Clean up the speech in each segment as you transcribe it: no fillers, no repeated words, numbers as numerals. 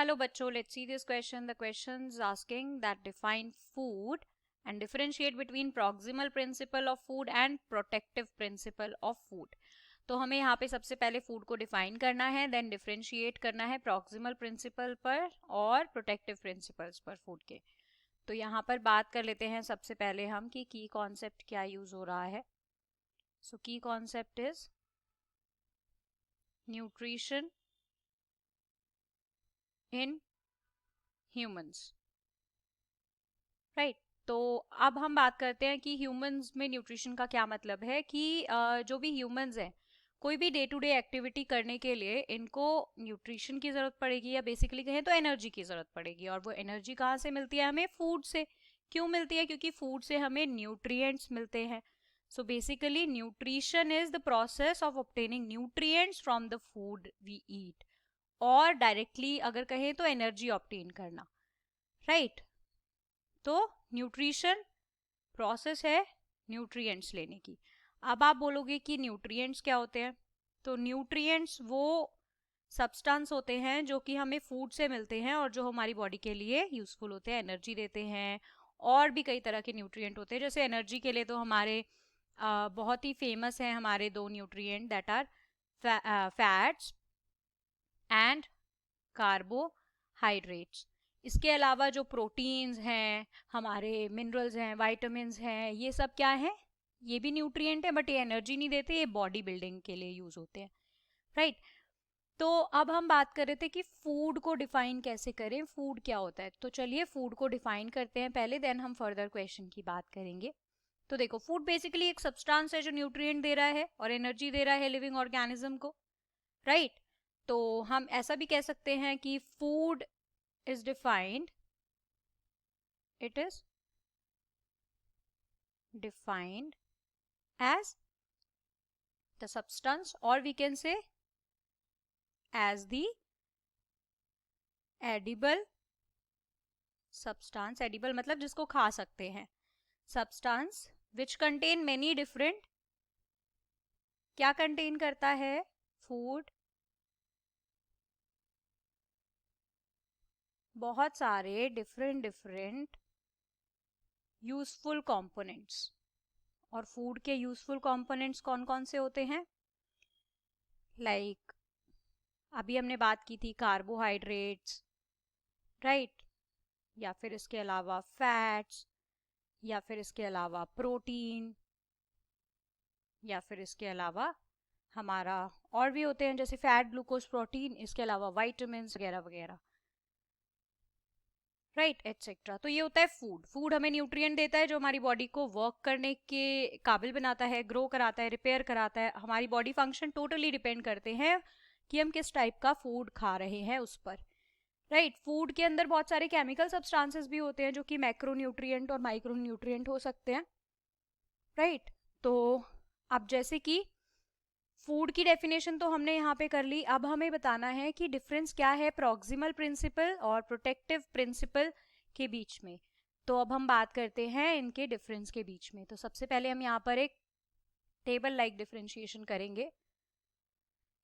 Hello बच्चों, let's see this question. The question is asking that define food and differentiate between proximal principle of food and protective principle of food. तो हमें यहाँ पे सबसे पहले food को define करना है, देन डिफरेंशिएट करना है प्रॉक्सिमल प्रिंसिपल पर और प्रोटेक्टिव प्रिंसिपल्स पर फूड के. तो यहाँ पर बात कर लेते हैं सबसे पहले हम कि की कॉन्सेप्ट क्या यूज हो रहा है. सो की concept is nutrition in humans. Right. तो अब हम बात करते हैं कि ह्यूमंस में न्यूट्रिशन का क्या मतलब है कि जो भी ह्यूमंस हैं कोई भी डे टू डे एक्टिविटी करने के लिए इनको न्यूट्रिशन की ज़रूरत पड़ेगी, या बेसिकली कहें तो एनर्जी की ज़रूरत पड़ेगी. और वो एनर्जी कहाँ से मिलती है? हमें फूड से. क्यों मिलती है? क्योंकि फूड से हमें न्यूट्रिएंट्स मिलते हैं. So basically nutrition is the process of obtaining nutrients from the food we eat, और डायरेक्टली अगर कहें तो एनर्जी ऑब्टेन करना. राइट. तो न्यूट्रिशन प्रोसेस है न्यूट्रिएंट्स लेने की. अब आप बोलोगे कि न्यूट्रिएंट्स क्या होते हैं. तो न्यूट्रिएंट्स वो सब्सटेंस होते हैं जो कि हमें फूड से मिलते हैं और जो हमारी बॉडी के लिए यूजफुल होते हैं, एनर्जी देते हैं. और भी कई तरह के न्यूट्रिएंट होते हैं. जैसे एनर्जी के लिए तो हमारे बहुत ही फेमस हैं हमारे दो nutrient, that are fats and carbohydrates. इसके अलावा जो प्रोटीन्स हैं, हमारे मिनरल्स हैं, वाइटामिन्स हैं, ये सब क्या हैं? ये भी न्यूट्रिएंट है, बट ये एनर्जी नहीं देते, ये बॉडी बिल्डिंग के लिए यूज होते हैं. राइट. तो अब हम बात कर रहे थे कि फूड को डिफाइन कैसे करें, फूड क्या होता है. तो चलिए फूड को डिफाइन करते हैं पहले, देन हम फर्दर क्वेश्चन की बात करेंगे. तो देखो, फूड बेसिकली एक सब्सटेंस है जो न्यूट्रिएंट दे रहा है और एनर्जी दे रहा है लिविंग ऑर्गेनिज्म को. राइट. तो हम ऐसा भी कह सकते हैं कि food is defined, it is defined as the substance, or we can say as the edible substance. edible मतलब जिसको खा सकते हैं. substance which contain many different, क्या contain करता है? food बहुत सारे डिफरेंट यूजफुल कंपोनेंट्स. और फूड के यूजफुल कंपोनेंट्स कौन कौन से होते हैं? लाइक अभी हमने बात की थी कार्बोहाइड्रेट्स. राइट. या फिर इसके अलावा फैट्स, या फिर इसके अलावा प्रोटीन, या फिर इसके अलावा हमारा और भी होते हैं जैसे फैट, ग्लूकोज, प्रोटीन, इसके अलावा वाइटामिन वगैरह वगैरह. Right, etcetera. तो ये होता है फूड. फूड हमें न्यूट्रिएंट देता है जो हमारी बॉडी को वर्क करने के काबिल बनाता है, ग्रो कराता है, रिपेयर कराता है. हमारी बॉडी फंक्शन टोटली डिपेंड करते हैं कि हम किस टाइप का फूड खा रहे हैं उस पर. राइट. फूड के अंदर बहुत सारे केमिकल सब्सटेंसेस भी होते हैं जो कि मैक्रो न्यूट्रिएंट और माइक्रो न्यूट्रिएंट हो सकते हैं. राइट. तो अब जैसे कि फूड की डेफिनेशन तो हमने यहाँ पे कर ली. अब हमें बताना है कि डिफरेंस क्या है प्रॉक्सिमल प्रिंसिपल और प्रोटेक्टिव प्रिंसिपल के बीच में. तो अब हम बात करते हैं इनके डिफरेंस के बीच में. तो सबसे पहले हम यहाँ पर एक टेबल लाइक डिफरेंशिएशन करेंगे.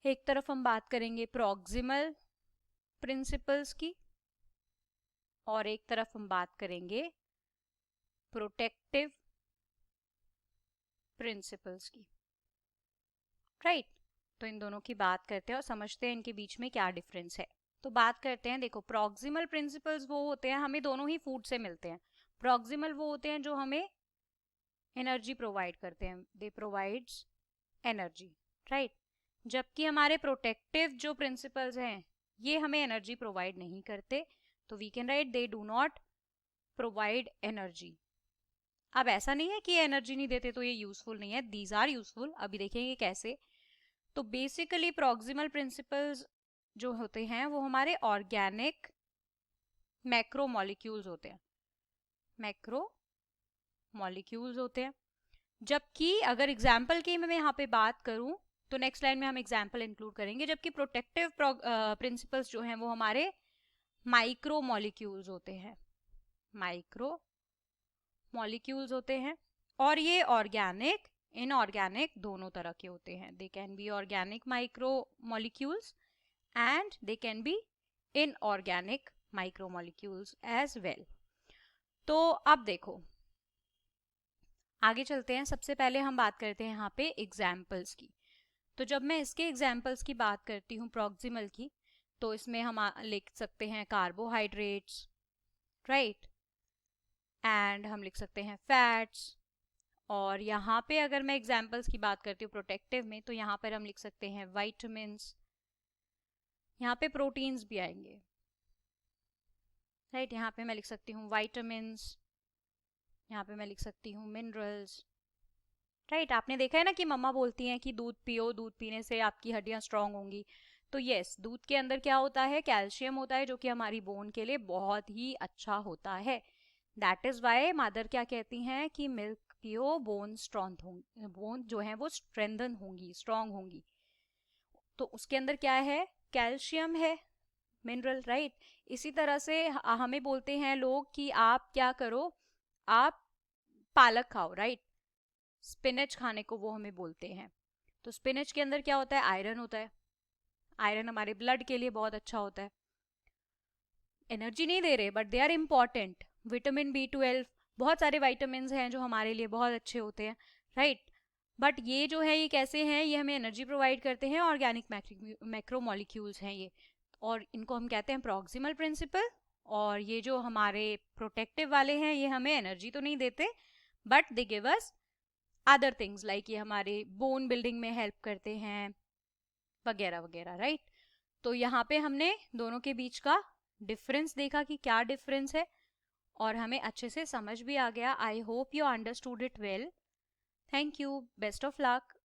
एक तरफ हम बात करेंगे प्रॉक्सिमल प्रिंसिपल्स की और एक तरफ हम बात करेंगे प्रोटेक्टिव प्रिंसिपल्स की. राइट. तो इन दोनों की बात करते हैं और समझते हैं इनके बीच में क्या डिफरेंस है. तो बात करते हैं. देखो, प्रॉक्सिमल प्रिंसिपल्स वो होते हैं, हमें दोनों ही फूड से मिलते हैं. प्रॉक्सिमल वो होते हैं जो हमें एनर्जी प्रोवाइड करते हैं, दे प्रोवाइड्स एनर्जी. राइट. जबकि हमारे प्रोटेक्टिव जो प्रिंसिपल्स हैं ये हमें एनर्जी प्रोवाइड नहीं करते. तो we can right they do not provide energy. अब ऐसा नहीं है कि ये एनर्जी नहीं देते तो ये यूजफुल नहीं है, दीज आर यूजफुल. अभी देखेंगे कैसे. तो बेसिकली प्रॉक्सिमल प्रिंसिपल्स जो होते हैं वो हमारे ऑर्गेनिक मैक्रो मॉलिक्यूल्स होते हैं. मैक्रो मॉलिक्यूल्स होते हैं. जबकि अगर एग्जाम्पल की मैं यहाँ पे बात करूं तो नेक्स्ट लाइन में हम एग्जाम्पल इंक्लूड करेंगे. जबकि प्रोटेक्टिव प्रिंसिपल्स जो हैं वो हमारे माइक्रो मॉलिक्यूल्स होते हैं. माइक्रो मॉलिक्यूल्स होते हैं. और ये ऑर्गेनिक, इनऑर्गेनिक दोनों तरह के होते हैं. They can be organic micro molecules and they can be inorganic micromolecules as well. तो अब देखो आगे चलते हैं। सबसे पहले हम बात करते हैं यहाँ पे एग्जाम्पल्स की। तो जब मैं इसके एग्जाम्पल्स की बात करती हूँ प्रॉक्सिमल की, तो इसमें हम लिख सकते हैं कार्बोहाइड्रेट्स, राइट, एंड हम लिख सकते हैं फैट्स। और यहाँ पे अगर मैं एग्जाम्पल्स की बात करती हूँ प्रोटेक्टिव में, तो यहाँ पर हम लिख सकते हैं वाइटामिन्स, यहाँ पे प्रोटीन्स भी आएंगे, राइट। यहाँ पे मैं लिख सकती हूँ वाइटामिन्स, यहाँ पे मैं लिख सकती हूँ मिनरल्स, राइट। आपने देखा है ना कि मम्मा बोलती हैं कि दूध पियो, दूध पीने से आपकी हड्डियां स्ट्रांग होंगी। तो यस, दूध के अंदर क्या होता है, कैल्शियम होता है, जो कि हमारी बोन के लिए बहुत ही अच्छा होता है। दैट इज वाई मदर क्या कहती हैं कि मिल्क पियो, बोन स्ट्रॉन्ग होंगी, बोन जो है वो स्ट्रेंथन होंगी, स्ट्रांग होंगी। तो उसके अंदर क्या है, कैल्शियम है, मिनरल, राइट। इसी तरह से हमें बोलते हैं लोग कि आप क्या करो, आप पालक खाओ, राइट। स्पिनच खाने को वो हमें बोलते हैं। तो स्पिनच के अंदर क्या होता है, आयरन होता है। आयरन हमारे ब्लड के लिए बहुत अच्छा होता है। एनर्जी नहीं दे रहे but they are important. Vitamin B12, बहुत सारे वाइटामिन हैं जो हमारे लिए बहुत अच्छे होते हैं, राइट। बट ये जो है ये कैसे हैं, ये हमें एनर्जी प्रोवाइड करते हैं, ऑर्गेनिक मैक्रोमोलिक्यूल्स हैं ये। और इनको हम कहते हैं प्रॉक्सिमल प्रिंसिपल। और ये जो हमारे प्रोटेक्टिव वाले हैं ये हमें एनर्जी तो नहीं देते but they give us other things, like ये हमारे बोन बिल्डिंग में हेल्प करते हैं वगैरह वगैरह, राइट। तो यहाँ पे हमने दोनों के बीच का डिफरेंस देखा कि क्या डिफरेंस है, और हमें अच्छे से समझ भी आ गया। I hope you understood it well. Thank you, best of luck.